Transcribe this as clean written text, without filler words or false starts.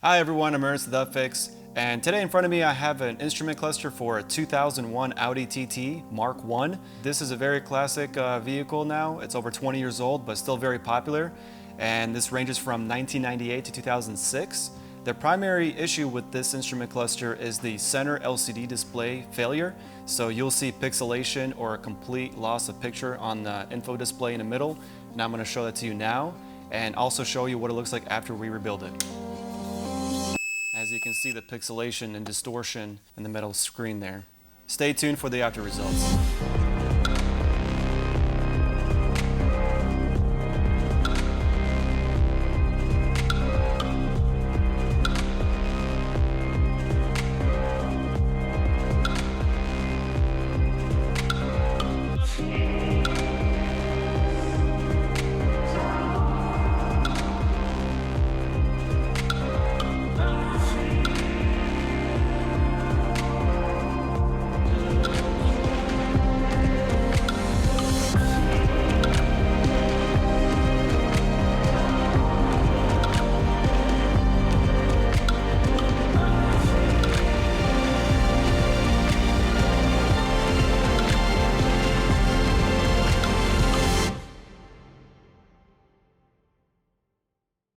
Hi everyone, I'm Ernest with UpFix, and today in front of me I have an instrument cluster for a 2001 Audi TT Mark 1. This is a very classic vehicle now. It's over 20 years old, but still very popular, and this ranges from 1998 to 2006. The primary issue with this instrument cluster is the center LCD display failure. So you'll see pixelation or a complete loss of picture on the info display in the middle, and I'm going to show that to you now, and also show you what it looks like after we rebuild it. As you can see, the pixelation and distortion in the metal screen there. Stay tuned for the after results.